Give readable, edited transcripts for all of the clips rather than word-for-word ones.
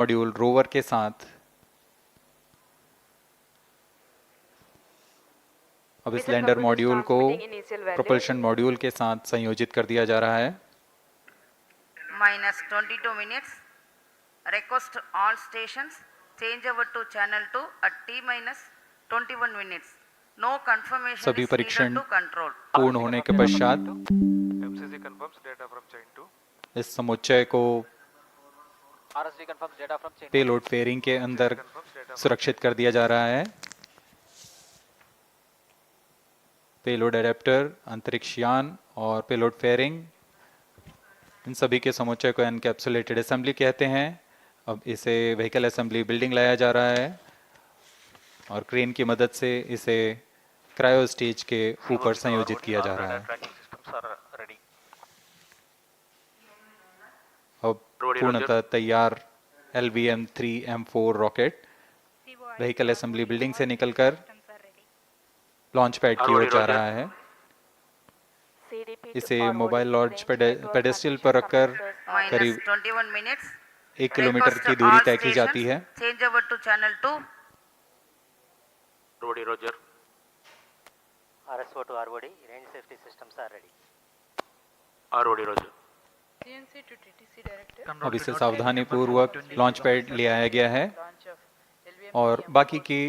Module rover के साथ अब इस लैंडर मॉड्यूल को प्रोपल्शन मॉड्यूल के साथ संयोजित कर दिया जा रहा है। -22 minutes. Request all stations change over to channel 2 at T-21 minutes. No confirmation सभी is परीक्षण needed to control. पूर्ण होने के पश्चात MCC confirms data from chain 2. इस समुच्चय को RSD confirms data from chain 1. Payload fairing के अंदर सुरक्षित कर दिया जा रहा है। पेलोड एडेप्टर, अंतरिक्ष यान और पेलोड फेयरिंग, इन सभी के समुच्चय को एनकैप्सुलेटेड असेंबली कहते हैं। अब इसे व्हीकल असेंबली बिल्डिंग लाया जा रहा है और क्रेन की मदद से इसे क्रायो स्टेज के ऊपर संयोजित किया जा रहा है। अब पूर्णतः तैयार LVM-3M4 rocket vehicle assembly building से निकलकर लॉन्च पैड की ओर जा रहा है। इसे मोबाइल लॉन्च पेडेस्टल पर रखकर करीब 21 minutes. 1 किलोमीटर की दूरी तय की जाती है। Change over to channel 2. Rody Roger. RSO to ROD, range safety systems are ready. Rody Roger. CNC to TTC director. अब इसे सावधानी पूर्वक लॉन्च पैड ले आया गया है और बाकी की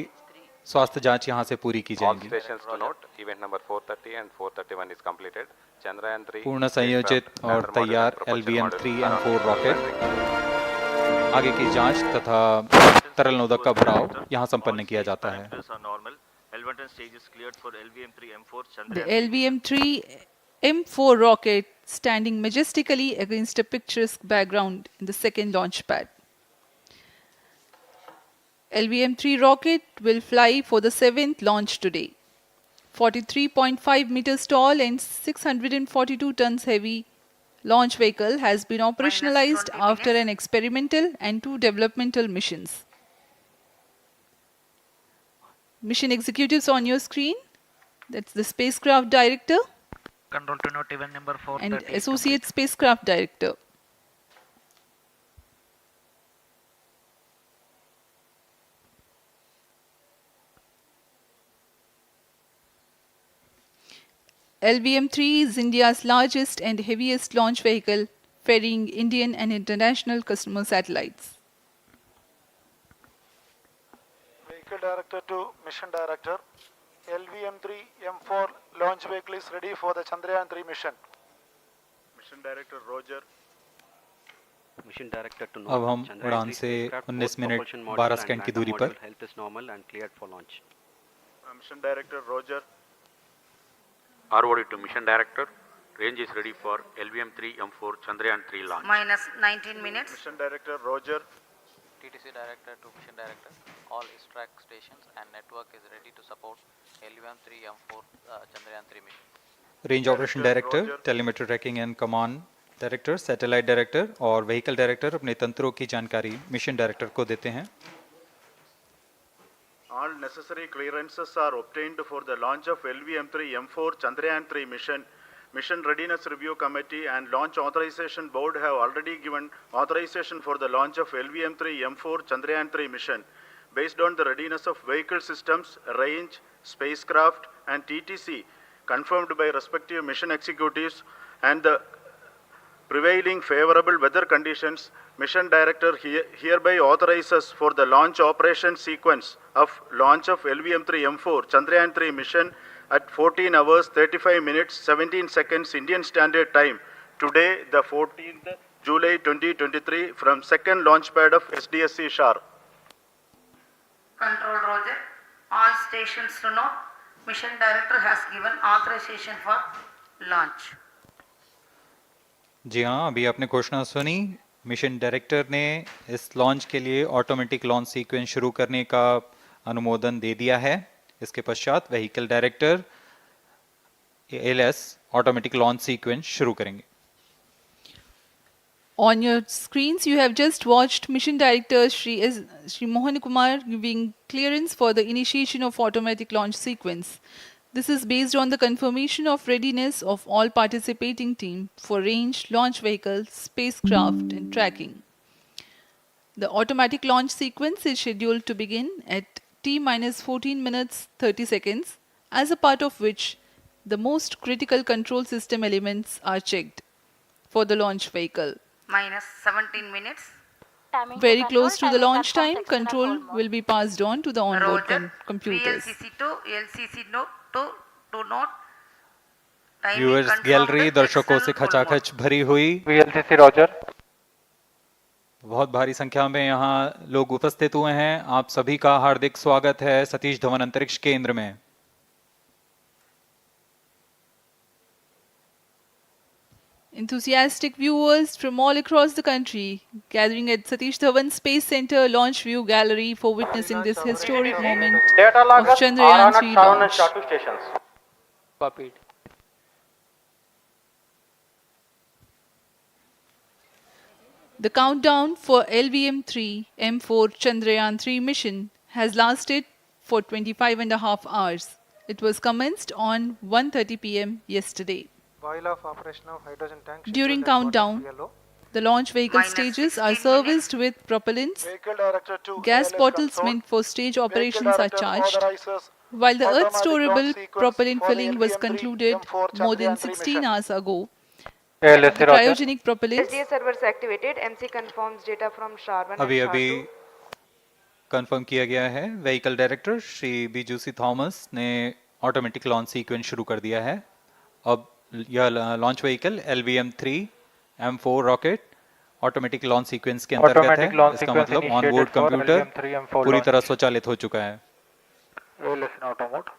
स्वास्थ्य जांच यहां से पूरी की All जाएंगी। stations to note, event number 430 and 431 is completed. Chandrayaan 3 पूर्ण संयोजित और तैयार LVM-3M4 रॉकेट आगे की जांच तथा तरल नोदक का भराव यहां संपन्न किया जाता है। The LVM-3M4 rocket standing majestically against a picturesque background in the second launch pad. LVM-3 rocket will fly for the 7th launch today. 43.5 meters tall and 642 tons heavy launch vehicle has been operationalized after an experimental and 2 developmental missions. Mission executives on your screen. That's the spacecraft director Control to note event number 430 and is associate spacecraft director. LVM-3 is India's largest and heaviest launch vehicle, ferrying Indian and international customer satellites. Vehicle Director to Mission Director. LVM-3M4 launch vehicle is ready for the Chandrayaan 3 mission. Mission Director Roger. Mission Director to अब हम उड़ान से 19 minute 12 second की दूरी पर health is normal and cleared for launch. Mission Director Roger. ROD to Mission Director. Range is ready for LVM-3M4 Chandrayaan 3 launch. -19 minutes. Mission Director Roger. TTC Director to Mission Director. All track stations and network is ready to support LVM-3M4 Chandrayaan 3 mission. Range operation director, telemetry tracking and command director, satellite director और vehicle director अपने तंत्रों की जानकारी mission director को देते हैं। All necessary clearances are obtained for the launch of LVM-3M4 Chandrayaan 3 mission. Mission Readiness Review Committee and Launch Authorization Board have already given authorization for the launch of LVM-3M4 Chandrayaan 3 mission. Based on the readiness of vehicle systems, range, spacecraft and TTC confirmed by respective mission executives and the prevailing favorable weather conditions, Mission Director hereby authorizes for the launch operation sequence of launch of LVM-3M4 Chandrayaan 3 mission at 14 hours 35 minutes 17 seconds Indian Standard Time today, the 14th July 2023 from second launch pad of SDSC Shar. Control Roger. All stations to know. Mission Director has given authorization for launch. जी हाँ, अभी आपने घोषणा सुनी। Mission director ने इस launch के लिए automatic launch sequence शुरू करने का अनुमोदन दे दिया है। इसके पश्चात vehicle director ALS automatic launch sequence शुरू करेंगे। On your screens, you have just watched Mission Director Shri Mohan Kumar giving clearance for the initiation of automatic launch sequence. This is based on the confirmation of readiness of all participating team for range, launch vehicles, spacecraft and tracking. The automatic launch sequence is scheduled to begin at T-14 minutes 30 seconds, as a part of which the most critical control system elements are checked for the launch vehicle. minus 17 minutes. Very close to the launch time, control will be passed on to the onboard Roger. computers. VLCC to LCC to note. Timing viewers confirmed gallery दर्शकों से external full mode. खचाखच भरी हुई, VLCC Roger. बहुत भारी संख्या में यहाँ लोग उपस्थित हुए हैं। आप सभी का हार्दिक स्वागत है सतीश धवन अंतरिक्ष केंद्र में। Enthusiastic viewers from all across the country gathering at Satish Dhawan Space Center Launch View Gallery for witnessing this historic moment of Chandrayaan 3 launch. stations. Copied. The countdown for LVM-3 M4 Chandrayaan 3 mission has lasted for 25.5 hours. It was commenced on 1:30 p.m. yesterday. While of operation of hydrogen tank. During countdown, the launch vehicle Minus stages are 16 serviced with propellants. Vehicle Director to Gas ALS bottles control. meant for stage Vehicle operations are Director charged. authorizes While the automatic Earth-storable launch sequence propellant for the filling was LVM-3 concluded M4 more than Chandrayaan 3 16 mission. hours ago, ALS the cryogenic propellants SDA servers activated. MC confirms data from SHAR-1 and अभी अभी SHAR-2. Confirm किया गया है, vehicle director Shri बीजूसी Thomas ने automatic launch sequence शुरू कर दिया है। अब यह launch vehicle LVM-3 M4 rocket automatic launch sequence के अंतर्गत है। इसका मतलब ऑन बोर्ड कंप्यूटर पूरी तरह स्वचालित हो चुका है। ALS in auto mode.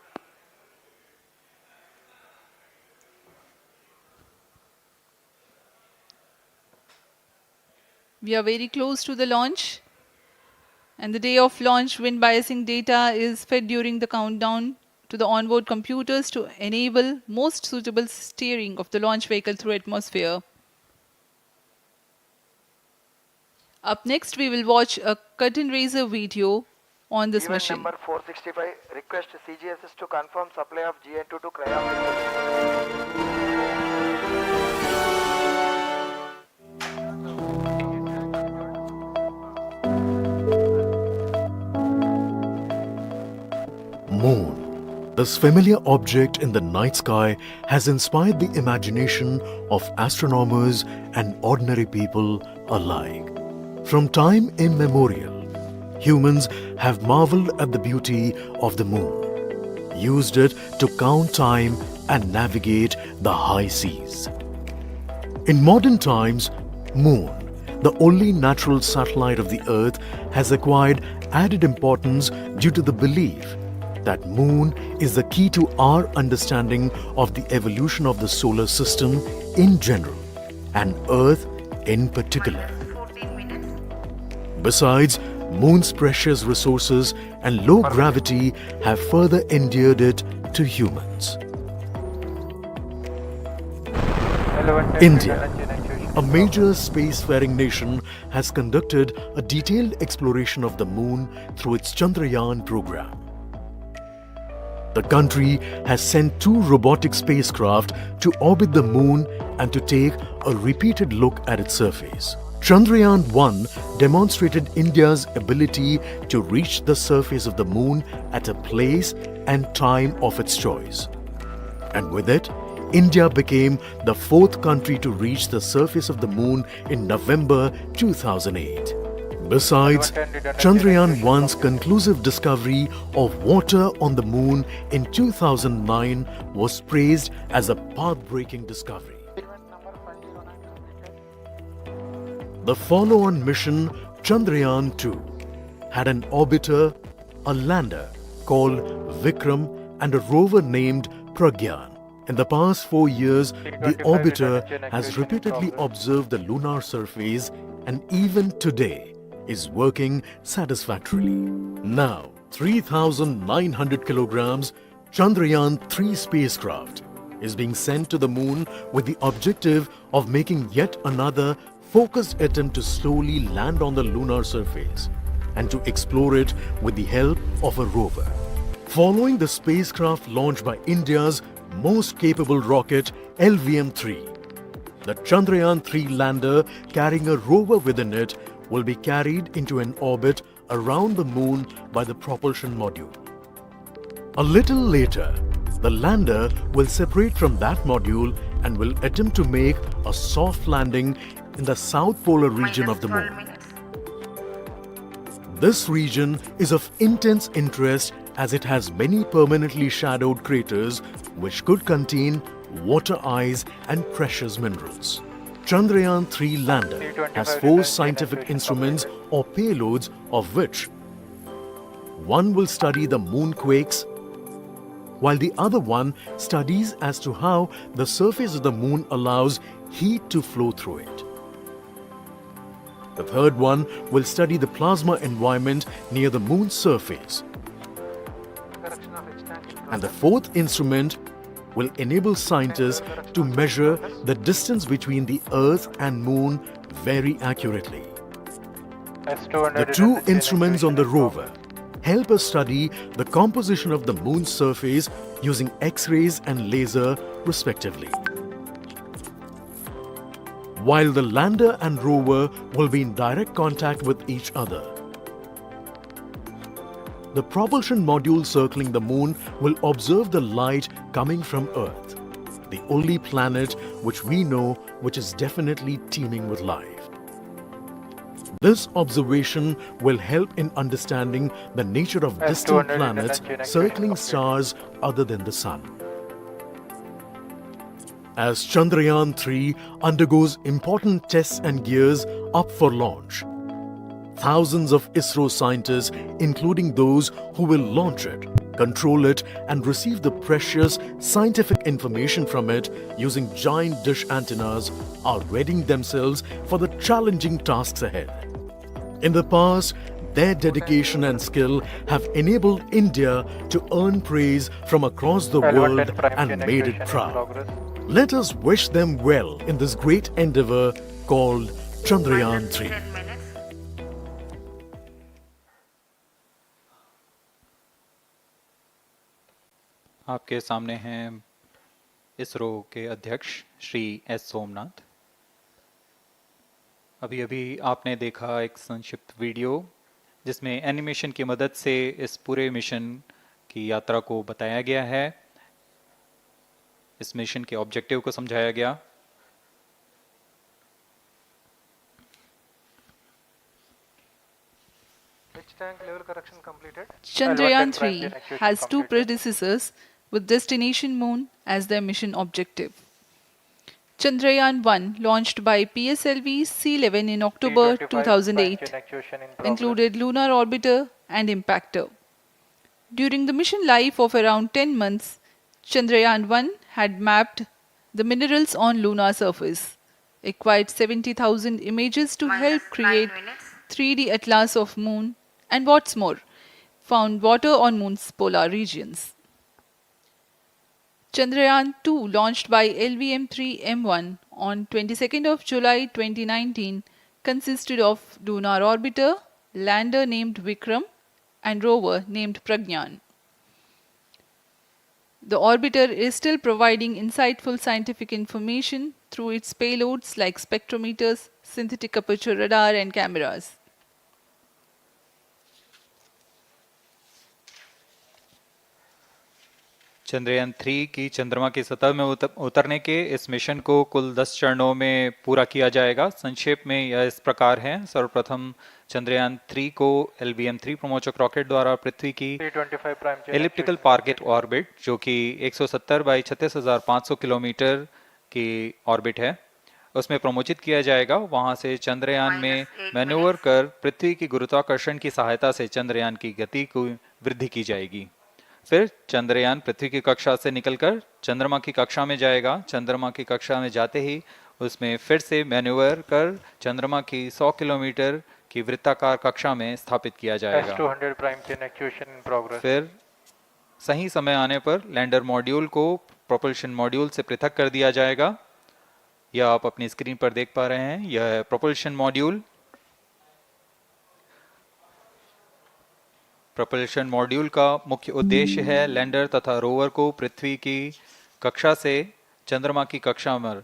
we are very close to the launch, and the day of launch wind biasing data is fed during the countdown to the onboard computers to enable most suitable steering of the launch vehicle through atmosphere. Up next, we will watch a curtain raiser video on this Event mission. number 465. Request CGSS to confirm supply of GN2 to cryo. Moon. This familiar object in the night sky has inspired the imagination of astronomers and ordinary people alike. From time immemorial, humans have marveled at the beauty of the moon, used it to count time and navigate the high seas. In modern times, Moon, the only natural satellite of the Earth, has acquired added importance due to the belief that Moon is the key to our understanding of the evolution of the solar system in general and Earth in particular. 14 minutes. Besides, Moon's precious resources and low gravity have further endeared it to humans. India, a major spacefaring nation, has conducted a detailed exploration of the Moon through its Chandrayaan program. The country has sent 2 robotic spacecraft to orbit the Moon and to take a repeated look at its surface. Chandrayaan-1 demonstrated India's ability to reach the surface of the Moon at a place and time of its choice. And with it, India became the 4th country to reach the surface of the Moon in November 2008. Besides, Chandrayaan-1's conclusive discovery of water on the Moon in 2009 was praised as a path-breaking discovery. The follow-on mission, Chandrayaan-2, had an orbiter, a lander called Vikram, and a rover named Pragyan. In the past 4 years, the orbiter has repeatedly observed the lunar surface and even today is working satisfactorily. Now, 3,900 kilograms Chandrayaan-3 spacecraft is being sent to the Moon with the objective of making yet another focused attempt to slowly land on the lunar surface and to explore it with the help of a rover. Following the spacecraft launched by India's most capable rocket LVM-3, the Chandrayaan-3 lander carrying a rover within it will be carried into an orbit around the moon by the propulsion module. A little later, the lander will separate from that module and will attempt to make a soft landing in the south polar region of the -12 moon. minutes. This region is of intense interest as it has many permanently shadowed craters which could contain water ice and precious minerals. Chandrayaan-3 lander has 4 scientific instruments or payloads, of which one will study the moonquakes, while the other one studies as to how the surface of the moon allows heat to flow through it. The third one will study the plasma environment near the moon's surface. And the fourth instrument will enable scientists to measure the distance between the Earth and Moon very accurately. The 2 instruments on the rover help us study the composition of the Moon's surface using X-rays and laser respectively. While the lander and rover will be in direct contact with each other. The propulsion module circling the Moon will observe the light coming from Earth, the only planet which we know which is definitely teeming with life. This observation will help in understanding the nature of distant planets circling stars other than the Sun. As Chandrayaan-3 undergoes important tests and gears up for launch, thousands of ISRO scientists, including those who will launch it, control it, and receive the precious scientific information from it using giant dish antennas, are readying themselves for the challenging tasks ahead. In the past, their dedication and skill have enabled India to earn praise from across the world and made it proud. Let us wish them well in this great endeavor called Chandrayaan-3. -10 minutes. आपके सामने हैं इसरो के अध्यक्ष Shri S Somnath. अभी अभी आपने देखा एक संक्षिप्त वीडियो जिसमें एनिमेशन की मदद से इस पूरे मिशन की यात्रा को बताया गया है, इस मिशन के ऑब्जेक्टिव को समझाया गया। Which tank level correction completed? Chandrayaan-3 has 2 predecessors with destination Moon as their mission objective. Chandrayaan-1, launched by PSLV C-11 in October 2008, included lunar orbiter and impactor. During the mission life of around 10 months, Chandrayaan-1 had mapped the minerals on lunar surface, acquired 70,000 images to help -9 create minutes. 3D atlas of Moon, and what's more, found water on Moon's polar regions. Chandrayaan-2, launched by LVM-3M1 on 22nd of July 2019, consisted of lunar orbiter, lander named Vikram, and rover named Pragyan. The orbiter is still providing insightful scientific information through its payloads like spectrometers, synthetic aperture radar, and cameras. Chandrayaan 3 की चंद्रमा की सतह में उतरने के इस mission को कुल 10 चरणों में पूरा किया जाएगा। संक्षेप में यह इस प्रकार है। सर्वप्रथम चंद्रयान 3 को LVM-3 प्रमोचक रॉकेट द्वारा पृथ्वी की एलिप्टिकल टारगेट ऑर्बिट, जो कि 170 बाई 36,500 किलोमीटर की ऑर्बिट है, उसमें प्रमोचित किया जाएगा। वहां से चंद्रयान में मैन्यूवर कर पृथ्वी की गुरुत्वाकर्षण की सहायता से चंद्रयान की गति को वृद्धि की जाएगी। फिर चंद्रयान पृथ्वी की कक्षा से निकलकर चंद्रमा की कक्षा में जाएगा। चंद्रमा की कक्षा में जाते ही उसमें फिर से मैन्यूवर कर चंद्रमा की 100 किलोमीटर की वृत्ताकार कक्षा में स्थापित किया जाएगा। फिर सही समय आने पर लैंडर मॉड्यूल को प्रोपल्शन मॉड्यूल से पृथक कर दिया जाएगा। यह आप अपनी स्क्रीन पर देख पा रहे हैं, यह है प्रोपल्शन मॉड्यूल। प्रोपल्शन मॉड्यूल का मुख्य उद्देश्य है लैंडर तथा रोवर को पृथ्वी की कक्षा से चंद्रमा की कक्षा में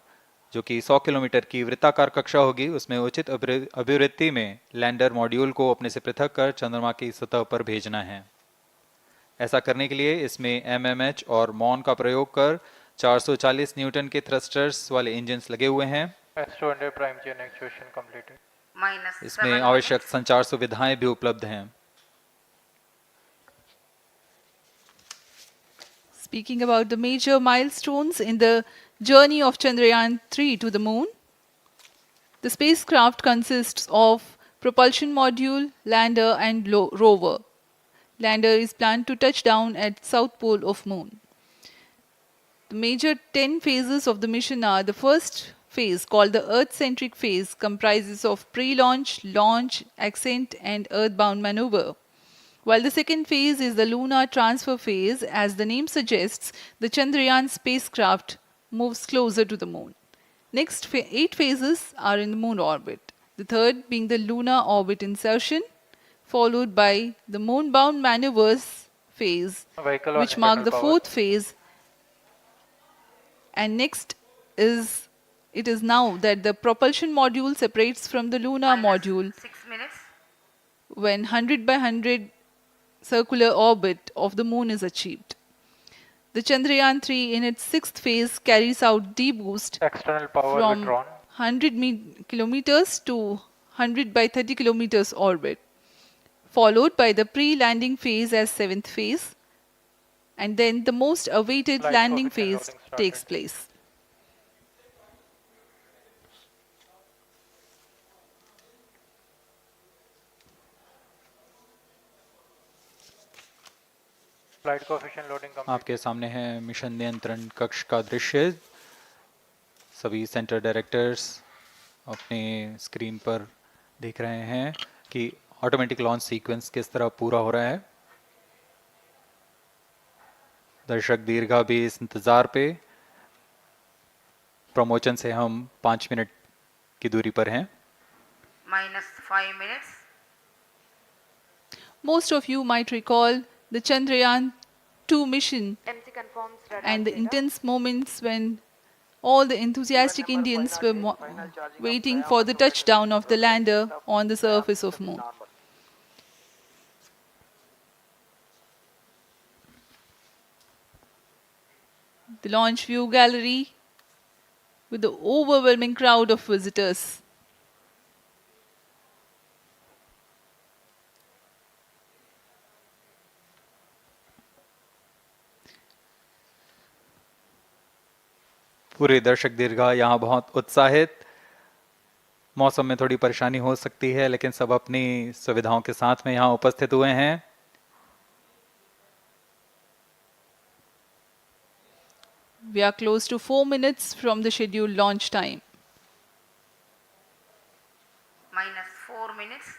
जो कि 100 किलोमीटर की वृत्ताकार कक्षा होगी, उसमें उचित अभिवृत्ति में लैंडर मॉड्यूल को अपने से पृथक कर चंद्रमा की सतह पर भेजना है। ऐसा करने के लिए इसमें एमएमएच और मॉन का प्रयोग कर 440 न्यूटन के थ्रस्टर्स वाले इंजन्स लगे हुए हैं। S200 prime chain actuation completed. minus इसमें 7 आवश्यक minutes. संचार सुविधाएं भी उपलब्ध हैं। Speaking about the major milestones in the journey of Chandrayaan 3 to the moon, the spacecraft consists of propulsion module, lander and rover. Lander is planned to touch down at south pole of moon. The major 10 phases of the mission are: the first phase, called the Earth-centric phase, comprises of pre-launch, launch, ascent and earthbound maneuver. While the second phase is the lunar transfer phase, as the name suggests, the Chandrayaan spacecraft moves closer to the moon. Next 8 phases are in the moon orbit. The third being the lunar orbit insertion, followed by the moon-bound maneuvers phase, Vehicle on which mark internal the power. fourth phase. And next is, it is now that the propulsion module separates from the lunar module 6 minutes. when 100 by 100 circular orbit of the moon is achieved. The Chandrayaan 3 in its sixth phase carries out D-boost External power from withdrawn. 100 kilometers to 100 by 30 kilometers orbit, followed by the pre-landing phase as seventh phase, and then the most awaited Flight landing coefficient phase loading started. takes place. Flight coefficient loading complete. आपके सामने है mission नियंत्रण कक्ष का दृश्य। सभी centre directors अपने screen पर देख रहे हैं कि ऑटोमेटिक लॉन्च सीक्वेंस किस तरह पूरा हो रहा है। दर्शक दीर्घा भी इस इंतज़ार पे। प्रमोशन से हम 5 मिनट की दूरी पर हैं। minus 5 minutes. Most of you might recall the Chandrayaan 2 mission MC confirms radar and the data. intense moments when all the enthusiastic Number Indians 508, were final charging of waiting Chandrayaan for the 1 touchdown of the rocket lander of on the surface of moon. normal. The launch view gallery with the overwhelming crowd of visitors. पूरे दर्शक दीर्घा यहाँ बहुत उत्साहित। मौसम में थोड़ी परेशानी हो सकती है, लेकिन सब अपनी सुविधाओं के साथ में यहाँ उपस्थित हुए हैं। We are close to 4 minutes from the scheduled launch time. Minus 4 minutes.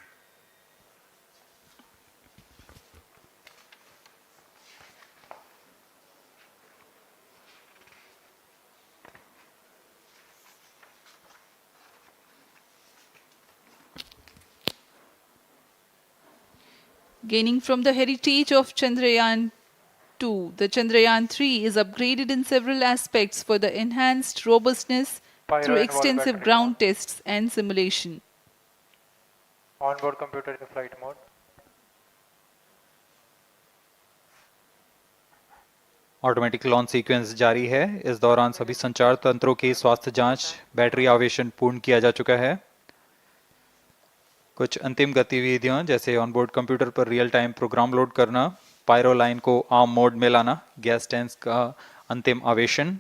Gaining from the heritage of Chandrayaan 2, the Chandrayaan 3 is upgraded in several aspects for the enhanced robustness Pyro through and wall extensive battery ground on. tests and simulation. Onboard computer in flight mode. Automatic launch sequence जारी है। इस दौरान सभी संचार तंत्रों की स्वास्थ्य जांच, बैटरी आवेशन पूर्ण किया जा चुका है। कुछ अंतिम गतिविधियां जैसे ऑनबोर्ड कंप्यूटर पर रियल टाइम प्रोग्राम लोड करना, पायरो लाइन को आर्म मोड में लाना, गैस टैंक का अंतिम आवेशन,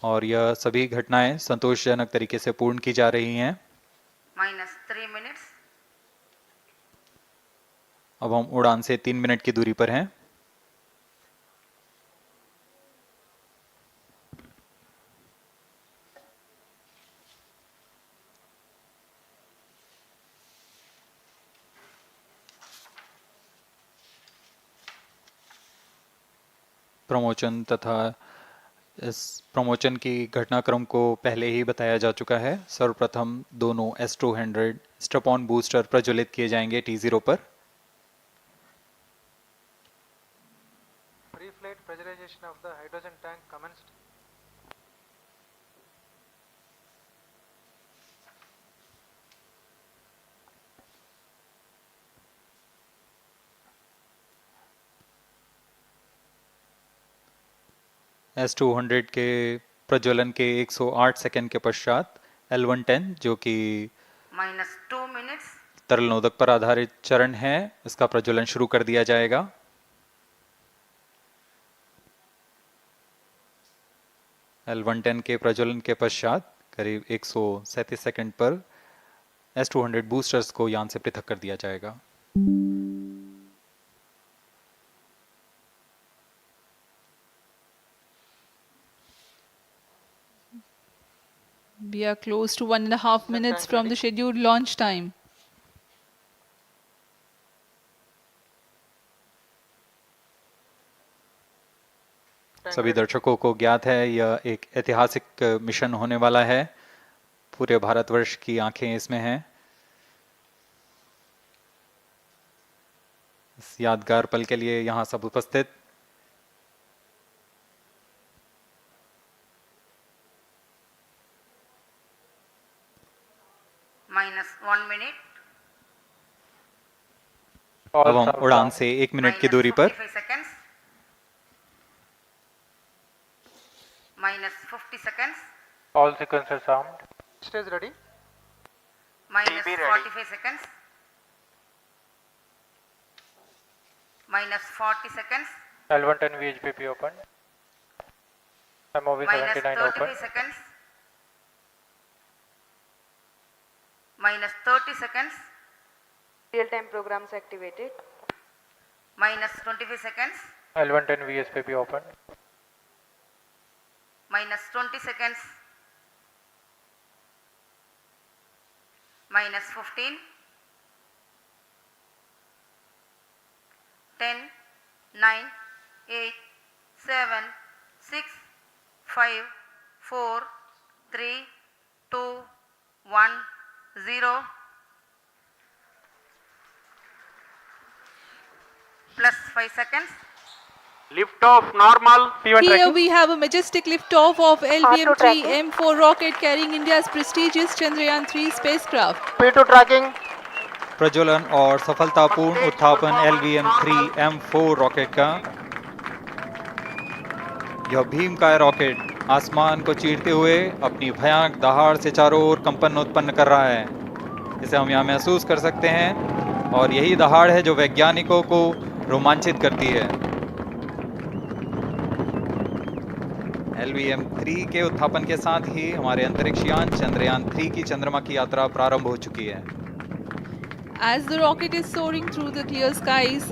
और यह सभी घटनाएं संतोषजनक तरीके से पूर्ण की जा रही हैं। Minus 3 minutes. अब हम उड़ान से 3 मिनट की दूरी पर हैं। प्रमोशन तथा इस प्रमोशन की घटनाक्रम को पहले ही बताया जा चुका है। सर्वप्रथम दोनों S200 स्ट्रप-ऑन बूस्टर प्रज्वलित किए जाएंगे T0 पर। Pre-flight pressurization of the hydrogen tank commenced. S200 के प्रज्वलन के 108 सेकंड के पश्चात L110 जो कि -2 minutes. तरल नोदक पर आधारित चरण है, इसका प्रज्वलन शुरू कर दिया जाएगा। L110 के प्रज्वलन के पश्चात करीब 137 सेकंड पर S200 बूस्टर्स को यान से पृथक कर दिया जाएगा। We are close to 1.5 minutes from the scheduled launch time. सभी दर्शकों को ज्ञात है यह एक ऐतिहासिक मिशन होने वाला है। पूरे भारतवर्ष की आंखें इसमें हैं। इस यादगार पल के लिए यहाँ सब उपस्थित -1 minute. अब हम उड़ान से 1 मिनट की दूरी पर -45 seconds. -50 seconds. All sequences armed. Stage ready. -45 seconds. -40 seconds. L110 VHPP open. MOV 79 open. -33 seconds. -30 seconds. Real-time programs activated. -25 seconds. L110 VSPP open. -20 seconds. -15. 10, 9, 8, 7, 6, 5, 4, 3, 2, 1, 0. Plus 5 seconds. Lift off normal. Here we have a majestic liftoff of LVM-3 M4 rocket carrying India's prestigious Chandrayaan 3 spacecraft. P2 tracking. प्रज्वलन और सफलतापूर्ण उत्थापन LVM-3 M4 rocket का। यह भीमकाय rocket आसमान को चीरते हुए अपनी भयानक दहाड़ से चारों ओर कंपन उत्पन्न कर रहा है। इसे हम यहाँ महसूस कर सकते हैं और यही दहाड़ है जो वैज्ञानिकों को रोमांचित करती है। LVM-3 के उत्थापन के साथ ही हमारे अंतरिक्ष यान चंद्रयान 3 की चंद्रमा की यात्रा प्रारंभ हो चुकी है। As the rocket is soaring through the clear skies,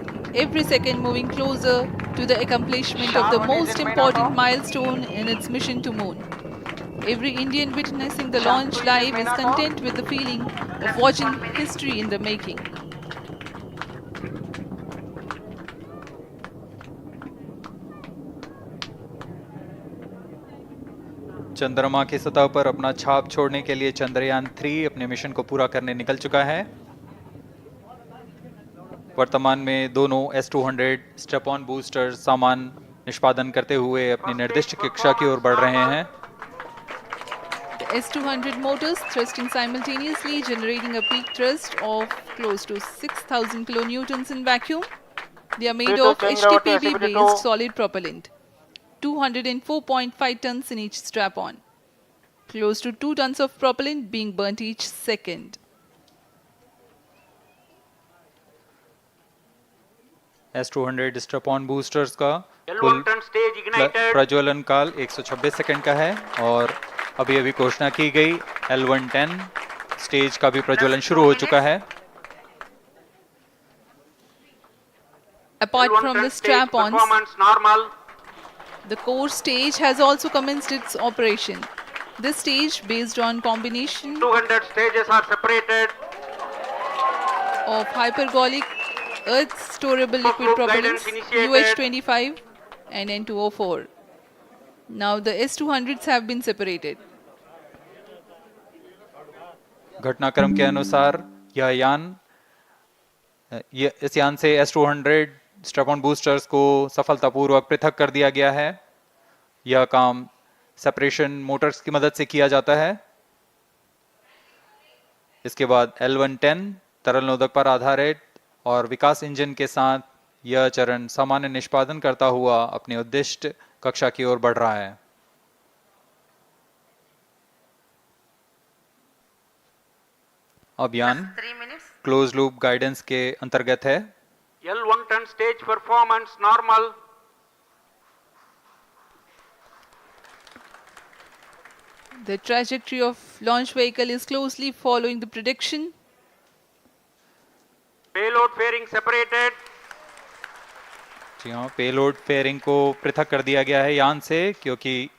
every second moving closer to the accomplishment of the most important milestone in its mission to moon. Every Indian witnessing the launch live is content with the feeling of watching history in the making. चंद्रमा की सतह पर अपना छाप छोड़ने के लिए चंद्रयान 3 अपने मिशन को पूरा करने निकल चुका है। वर्तमान में दोनों S200 स्टेप ऑन बूस्टर सामान निष्पादन करते हुए अपनी निर्दिष्ट कक्षा की ओर बढ़ रहे हैं। The S200 motors thrusting simultaneously, generating a peak thrust of close to 6,000 kilonewtons in vacuum. They are made of HTPB-based solid propellant. 204.5 tons in each strap-on. Close to 2 tons of propellant being burnt each second. S200 strap-on boosters का कुल प्रज्वलन काल 126 second का है और अभी अभी घोषणा की गई L110 स्टेज का भी प्रज्वलन शुरू हो चुका है। Apart from the strap-ons, normal. the core stage has also commenced its operation. This stage, based on combination 200 stages are separated. of hypergolic earth storable liquid Group propellants guidance initiated. UH-25 and N2O4. Now the S200s have been separated. घटनाक्रम के अनुसार यह यान इस यान से S200 strap-on boosters को सफलतापूर्वक पृथक कर दिया गया है। यह काम सेपरेशन मोटर्स की मदद से किया जाता है। इसके बाद L110 तरल नोदक पर आधारित और विकास इंजन के साथ यह चरण सामान्य निष्पादन करता हुआ अपने उद्दिष्ट कक्षा की ओर बढ़ रहा है। अब यान 3 minutes. क्लोज लूप गाइडेंस के अंतर्गत है। L1 turn stage performance normal. The trajectory of launch vehicle is closely following the prediction. Payload fairing separated. जी हाँ, पेलोड फेयरिंग को पृथक कर दिया गया है यान से, क्योंकि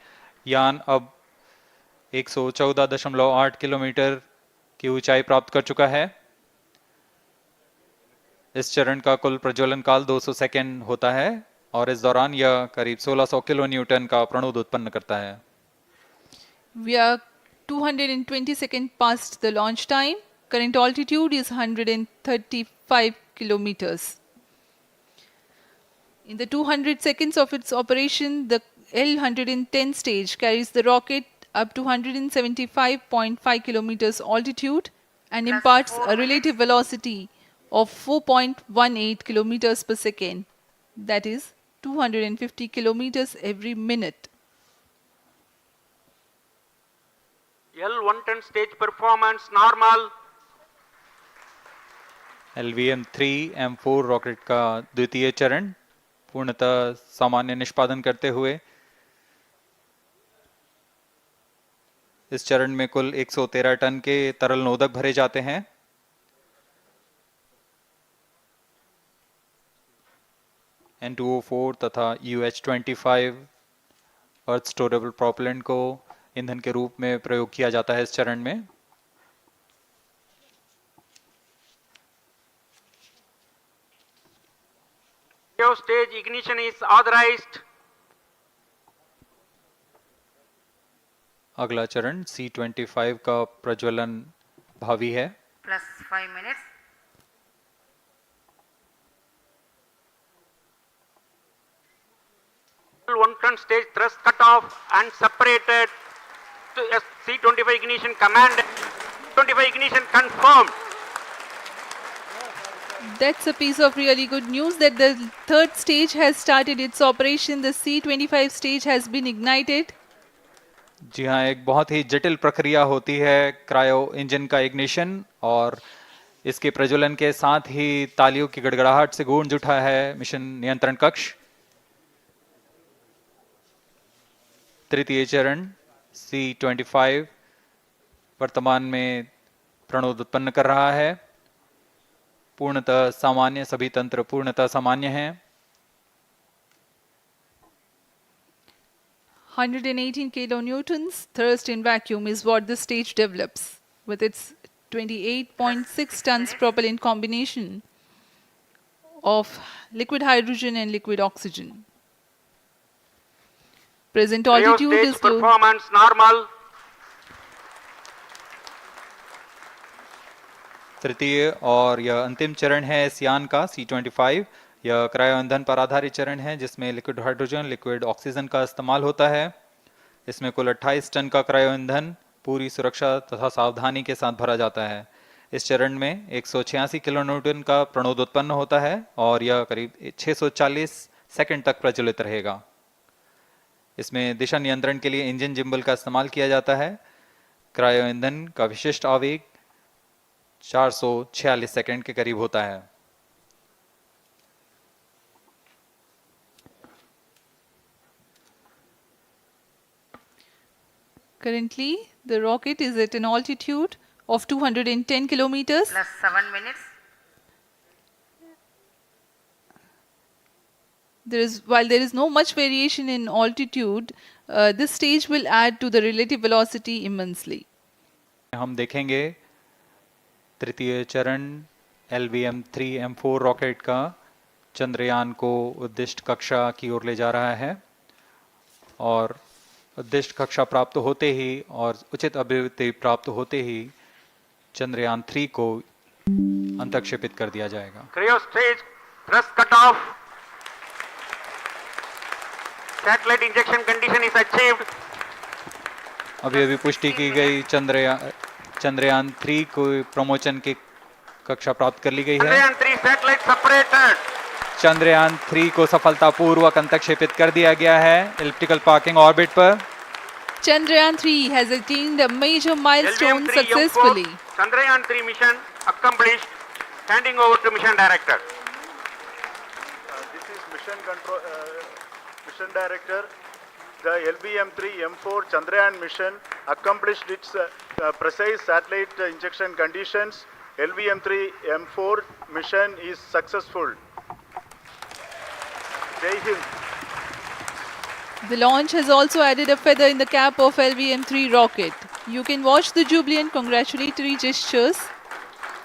यान अब 114.8 किलोमीटर की ऊंचाई प्राप्त कर चुका है। इस चरण का कुल प्रज्वलन काल 200 सेकेंड होता है और इस दौरान यह करीब 1600 किलो न्यूटन का प्रणोद उत्पन्न करता है। We are 220 seconds past the launch time. Current altitude is 135 kilometers. In the 200 seconds of its operation, the L-110 stage carries the rocket up to 175.5 kilometers altitude and Plus imparts 4 a relative velocity of 4.18 kilometers per second. That is 250 kilometers every minute. L1 turn stage performance normal. LVM-3M4 rocket का द्वितीय चरण पूर्णतः सामान्य निष्पादन करते हुए इस चरण में कुल 113 टन के तरल नोदक भरे जाते हैं। N2O4 तथा UH-25 अर्थ स्टोरेबल प्रोपेलेंट को ईंधन के रूप में प्रयोग किया जाता है इस चरण में। Stage ignition is authorized. अगला चरण C-25 का प्रज्वलन भावी है। Plus 5 minutes. L1 turn stage thrust cut off and separated. To C-25 ignition command. 25 ignition confirmed. That's a piece of really good news that the third stage has started its operation. The C-25 stage has been ignited. जी हाँ, एक बहुत ही जटिल प्रक्रिया होती है cryo engine का ignition, और इसके प्रज्वलन के साथ ही तालियों की गड़गड़ाहट से गूंज उठा है मिशन नियंत्रण कक्ष। तृतीय चरण C-25 वर्तमान में प्रणोद उत्पन्न कर रहा है। पूर्णतः सामान्य, सभी तंत्र पूर्णतः सामान्य हैं। 118 kilonewtons thrust in vacuum is what the stage develops with its 28.6 tons propellant combination of liquid hydrogen and liquid oxygen. Present altitude Stage is close. performance normal. तृतीय और यह अंतिम चरण है इस यान का C-25। यह क्रायो ईंधन पर आधारित चरण है जिसमें लिक्विड हाइड्रोजन, लिक्विड ऑक्सीजन का इस्तेमाल होता है। इसमें कुल 28 टन का क्रायो ईंधन पूरी सुरक्षा तथा सावधानी के साथ भरा जाता है। इस चरण में 186 किलो न्यूटन का प्रणोद उत्पन्न होता है और यह करीब 640 सेकंड तक प्रज्वलित रहेगा। इसमें दिशा नियंत्रण के लिए इंजन जिम्बल का इस्तेमाल किया जाता है। क्रायो ईंधन का विशिष्ट आवेग 446 सेकंड के करीब होता है। Currently, the rocket is at an altitude of 210 kilometers. Plus 7 minutes. While there is no much variation in altitude, this stage will add to the relative velocity immensely. हम देखेंगे तृतीय चरण LVM-3M4 रॉकेट का चंद्रयान को उद्दिष्ट कक्षा की ओर ले जा रहा है और उद्दिष्ट कक्षा प्राप्त होते ही और उचित अभिवृद्धि प्राप्त होते ही चंद्रयान 3 को अंतक्षेपित कर दिया जाएगा। Cryo stage thrust cut off. Satellite injection condition is achieved. अभी पुष्टि की गई चंद्रयान 3 को प्रमोचन की कक्षा प्राप्त कर ली गई है। Chandrayaan 3 satellite separated. चंद्रयान 3 को सफलतापूर्वक अंतक्षेपित कर दिया गया है एलिप्टिकल पार्किंग ऑर्बिट पर। Chandrayaan 3 has attained a major milestone LVM-3 successfully. M4 Chandrayaan 3 mission accomplished. Handing over to mission director. This is mission director. The LVM-3 M4 Chandrayaan mission accomplished its precise satellite injection conditions. LVM-3 M4 mission is successful. Jai Hind. The launch has also added a feather in the cap of LVM-3 rocket. You can watch the jubilant congratulatory gestures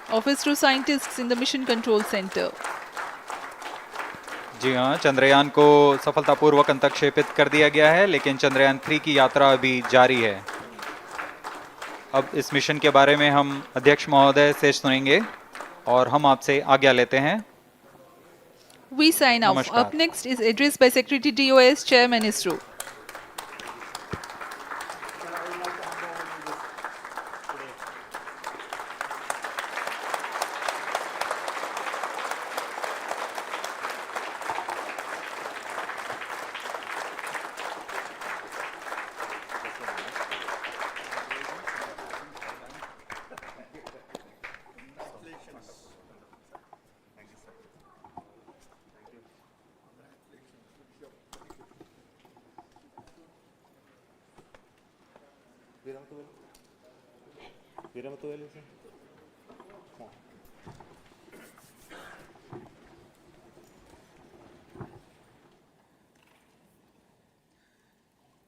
of ISRO scientists in the Mission Control Center. जी हाँ, चंद्रयान को सफलतापूर्वक अंतक्षेपित कर दिया गया है, लेकिन चंद्रयान 3 की यात्रा अभी जारी है। अब इस मिशन के बारे में हम अध्यक्ष महोदय से सुनेंगे और हम आपसे आज्ञा लेते हैं। We sign off. नमस्कार। Up next is address by Secretary DOS, Chairman ISRO.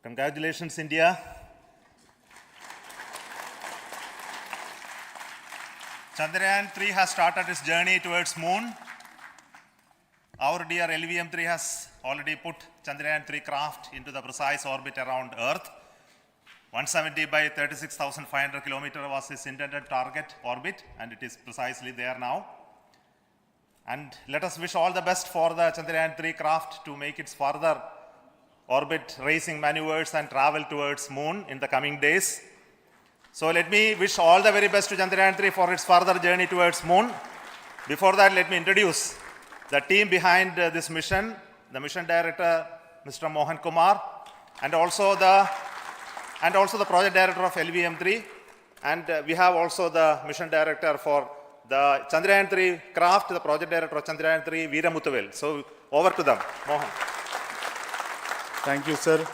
Congratulations, India. Chandrayaan 3 has started its journey towards moon. Our dear LVM-3 has already put Chandrayaan 3 craft into the precise orbit around Earth. 170 by 36,500 kilometers was its intended target orbit, and it is precisely there now. And let us wish all the best for the Chandrayaan 3 craft to make its further orbit racing maneuvers and travel towards moon in the coming days. So let me wish all the very best to Chandrayaan 3 for its further journey towards moon. Before that, let me introduce the team behind this mission, the mission director, Mr. Mohan Kumar, and also the project director of LVM-3. And we have also the mission director for the Chandrayaan 3 craft, the project director of Chandrayaan 3, Veera Muthuvel. So over to them, Mohan. Thank you, sir.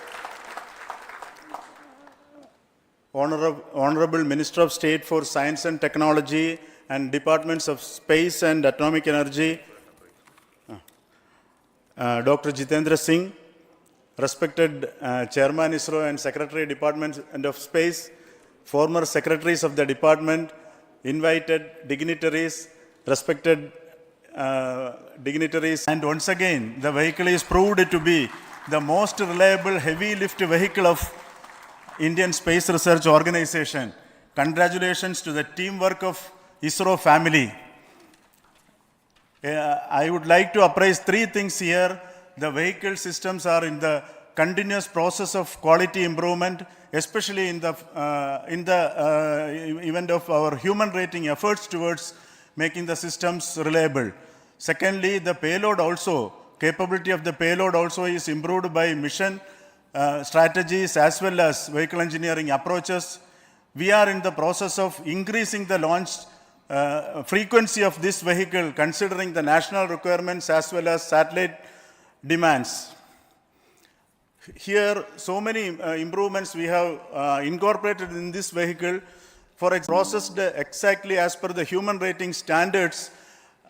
Honorable Minister of State for Science and Technology and Departments of Space and Atomic Energy, Dr. Jitendra Singh, respected Chairman ISRO and Secretary Department of Space, former secretaries of the department, invited dignitaries, respected dignitaries, and once again the vehicle is proved to be the most reliable heavy lift vehicle of Indian Space Research Organization. Congratulations to the teamwork of ISRO family. I would like to appraise three things here. The vehicle systems are in the continuous process of quality improvement, especially in the event of our human rating efforts towards making the systems reliable. Secondly, the payload also, capability of the payload also is improved by mission strategies as well as vehicle engineering approaches. We are in the process of increasing the launch frequency of this vehicle considering the national requirements as well as satellite demands. Here, so many improvements we have incorporated in this vehicle for processed exactly as per the human rating standards,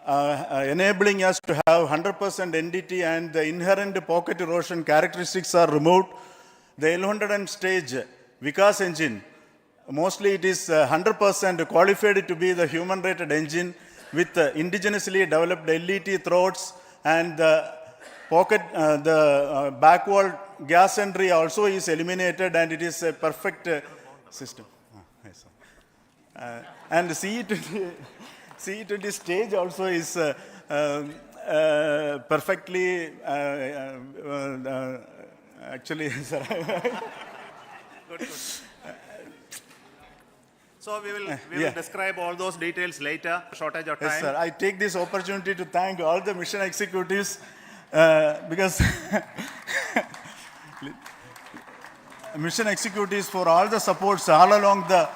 enabling us to have 100% NDT, and the inherent pocket erosion characteristics are removed. The L100 stage Vikas engine, mostly it is 100% qualified to be the human rated engine with indigenously developed LET throats, and the pocket, the backward gas entry also is eliminated, and it is a perfect system. And CE20 stage also is perfectly, actually, sir. So we will describe all those details later. Shortage of time. Yes, sir. I take this opportunity to thank all the mission executives because mission executives for all the supports all along the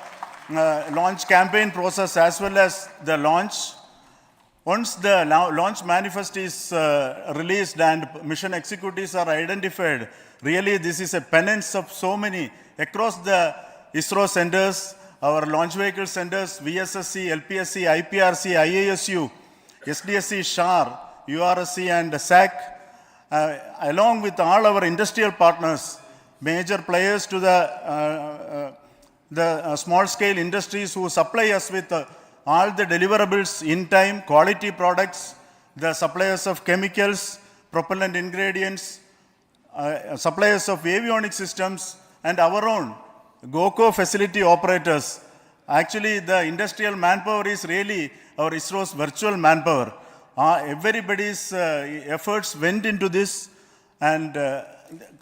launch campaign process as well as the launch. Once the launch manifest is released and mission executives are identified, really this is a penance of so many across the ISRO centers, our launch vehicle centers, VSSC, LPSC, IPRC, IASU, SDSC, SHAR, URSC and SAC, along with all our industrial partners, major players to the small-scale industries who supply us with all the deliverables in time, quality products, the suppliers of chemicals, propellant ingredients, suppliers of avionics systems, and our own GOCO facility operators. Actually, the industrial manpower is really our ISRO's virtual manpower. Everybody's efforts went into this and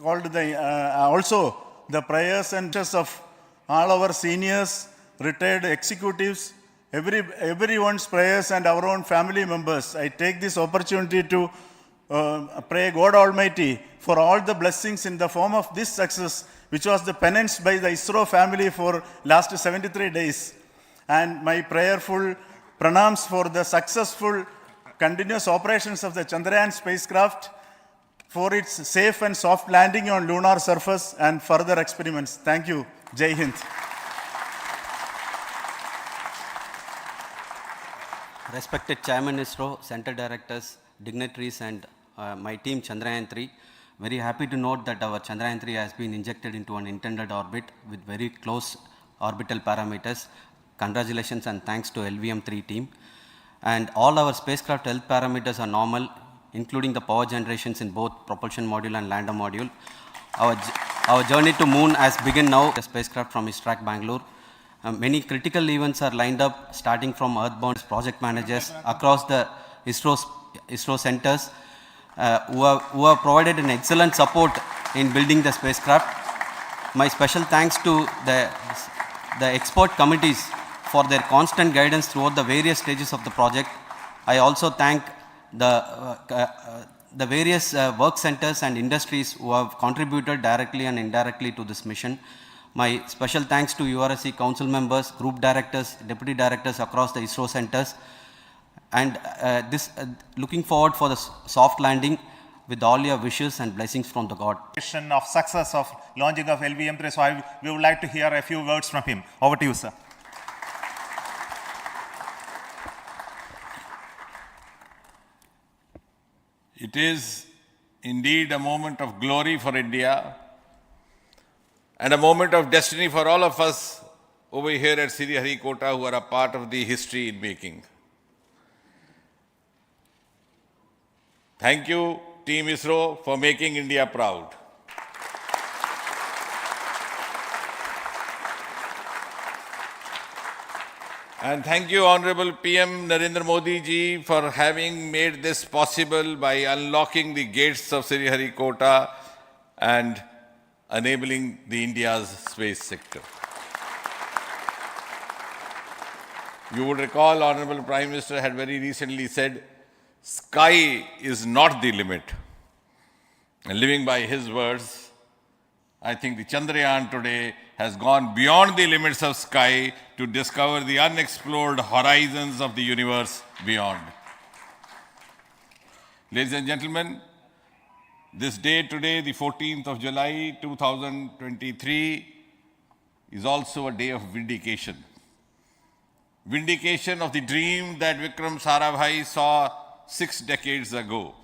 also the prayers and wishes of all our seniors, retired executives, everyone's prayers and our own family members. I take this opportunity to pray God Almighty for all the blessings in the form of this success, which was the penance by the ISRO family for last 73 days. And my prayerful pranams for the successful continuous operations of the Chandrayaan spacecraft, for its safe and soft landing on lunar surface and further experiments. Thank you. Jai Hind. Respected Chairman ISRO, Center Directors, dignitaries and my team Chandrayaan 3, very happy to note that our Chandrayaan 3 has been injected into an intended orbit with very close orbital parameters. Congratulations and thanks to LVM-3 team. And all our spacecraft health parameters are normal, including the power generations in both propulsion module and lander module. Our journey to moon has begun now, the spacecraft from ISRO Bangalore. Many critical events are lined up, starting from earthbound project managers across the ISRO centers who have provided an excellent support in building the spacecraft. My special thanks to the expert committees for their constant guidance throughout the various stages of the project. I also thank the various work centers and industries who have contributed directly and indirectly to this mission. My special thanks to URSC council members, group directors, deputy directors across the ISRO centers, and looking forward for the soft landing with all your wishes and blessings from the God. Of success of launching of LVM-3, so we would like to hear a few words from him. Over to you, sir. It is indeed a moment of glory for India and a moment of destiny for all of us over here at Sriharikota who are a part of the history in making. Thank you, Team ISRO, for making India proud. And thank you, Honorable PM Narendra Modi ji, for having made this possible by unlocking the gates of Sriharikota and enabling the India's space sector. You would recall, Honorable Prime Minister had very recently said, sky is not the limit. And living by his words, I think the Chandrayaan today has gone beyond the limits of sky to discover the unexplored horizons of the universe beyond. Ladies and gentlemen, this day today, the 14th of July 2023, is also a day of vindication. Vindication of the dream that Vikram Sarabhai saw 6 decades ago.